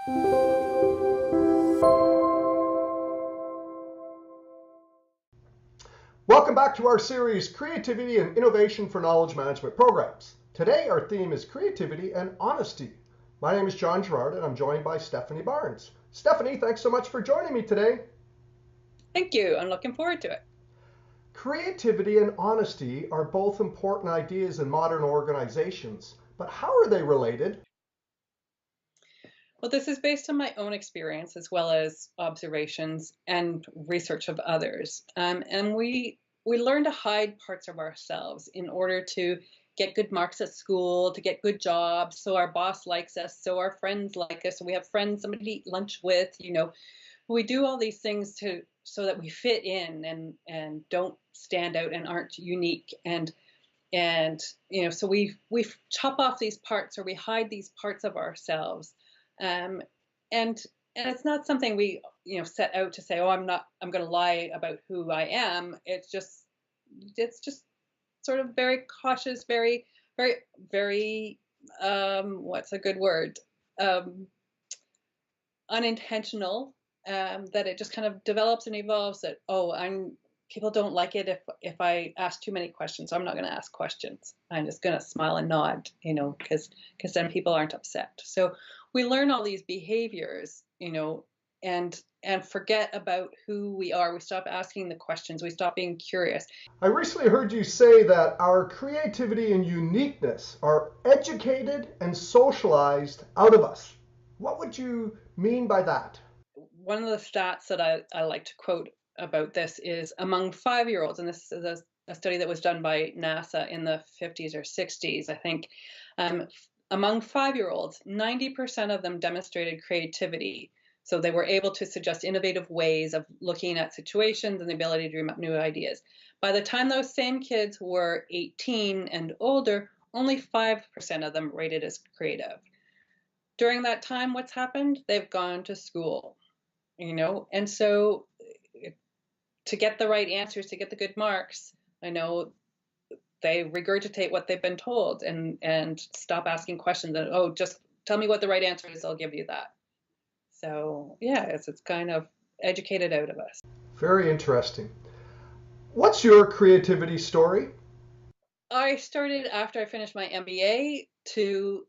Welcome back to our series, Creativity and Innovation for Knowledge Management Programs. Today our theme is creativity and honesty. My name is John Gerard and I'm joined by Stephanie Barnes. Stephanie, thanks so much for joining me today. Thank you. I'm looking forward to it. Creativity and honesty are both important ideas in modern organizations, but how are they related? Well, this is based on my own experience as well as observations and research of others. And we learn to hide parts of ourselves in order to get good marks at school, to get good jobs, so our boss likes us, so our friends like us, so we have friends, somebody to eat lunch with, We do all these things so that we fit in and don't stand out and aren't unique. So we chop off these parts or we hide these parts of ourselves. Um, and and it's not something we set out to say, oh, I'm going to lie about who I am. It's just sort of very cautious, very, very, very, what's a good word? Unintentional, that it just kind of develops and evolves that, people don't like it if I ask too many questions. So I'm not going to ask questions. I'm just going to smile and nod, because then people aren't upset. So we learn all these behaviors, and forget about who we are. We stop asking the questions. We stop being curious. I recently heard you say that our creativity and uniqueness are educated and socialized out of us. What would you mean by that? One of the stats that I like to quote about this is among 5-year-olds, and this is a study that was done by NASA in the 50s or 60s, I think. Among 5-year-olds, 90% of them demonstrated creativity. So they were able to suggest innovative ways of looking at situations and the ability to dream up new ideas. By the time those same kids were 18 and older, only 5% of them rated as creative. During that time, what's happened? They've gone to school, and so to get the right answers, to get the good marks, they regurgitate what they've been told and stop asking questions. And, just tell me what the right answer is, I'll give you that. So yeah, it's kind of educated out of us. Very interesting. What's your creativity story? I started after I finished my MBA to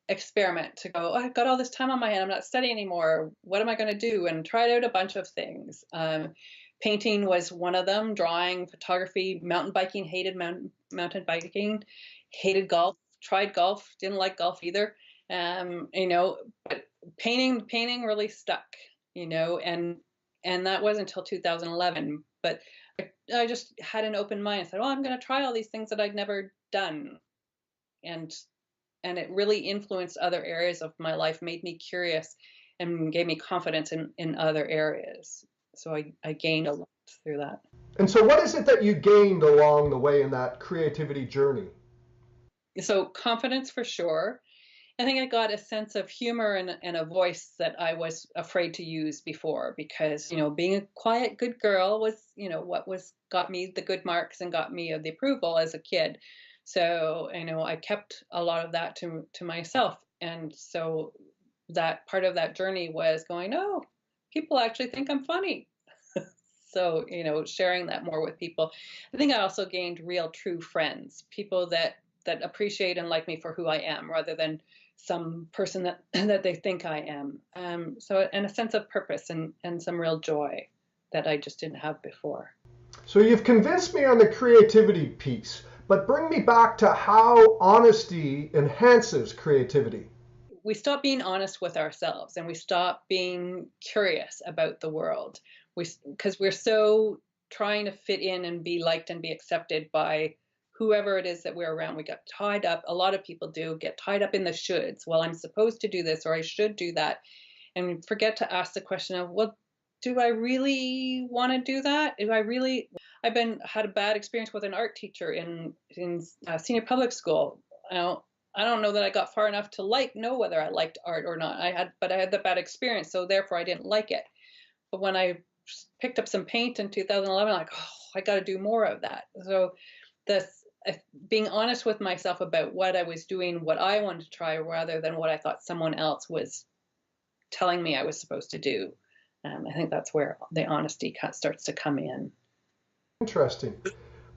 experiment, to go, I've got all this time on my hand, I'm not studying anymore. What am I going to do? And tried out a bunch of things. Painting was one of them, drawing, photography, mountain biking, hated mountain biking, hated golf, tried golf, didn't like golf either. But painting really stuck, and that wasn't until 2011. But I just had an open mind. I said, well, I'm going to try all these things that I'd never done. And it really influenced other areas of my life, made me curious, and gave me confidence in other areas. So I gained a lot through that. And so what is it that you gained along the way in that creativity journey? So confidence for sure. I think I got a sense of humor and a voice that I was afraid to use before, because, being a quiet, good girl was, what got me the good marks and got me the approval as a kid. So, I kept a lot of that to myself. And so that part of that journey was going, oh, people actually think I'm funny. So, sharing that more with people. I think I also gained real, true friends, people that appreciate and like me for who I am, rather than some person that they think I am. And a sense of purpose and some real joy that I just didn't have before. So you've convinced me on the creativity piece, but bring me back to how honesty enhances creativity. We stop being honest with ourselves, and we stop being curious about the world. Because we're so trying to fit in and be liked and be accepted by whoever it is that we're around. We got tied up. A lot of people do get tied up in the shoulds. Well, I'm supposed to do this, or I should do that, and we forget to ask the question of, well, do I really want to do that? I've had a bad experience with an art teacher in senior public school. I don't know that I got far enough to know whether I liked art or not. But I had the bad experience, so therefore I didn't like it. But when I picked up some paint in 2011, I got to do more of that. So being honest with myself about what I was doing, what I wanted to try, rather than what I thought someone else was telling me I was supposed to do. I think that's where the honesty starts to come in. Interesting.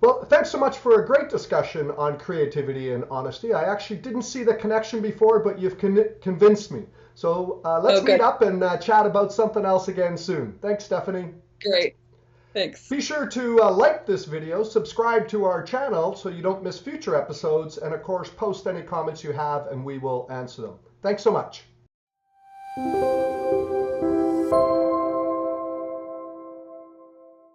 Well, thanks so much for a great discussion on creativity and honesty. I actually didn't see the connection before, but you've convinced me. So let's meet up and chat about something else again soon. Thanks, Stephanie. Great. Thanks. Be sure to like this video, subscribe to our channel so you don't miss future episodes, and of course, post any comments you have and we will answer them. Thanks so much.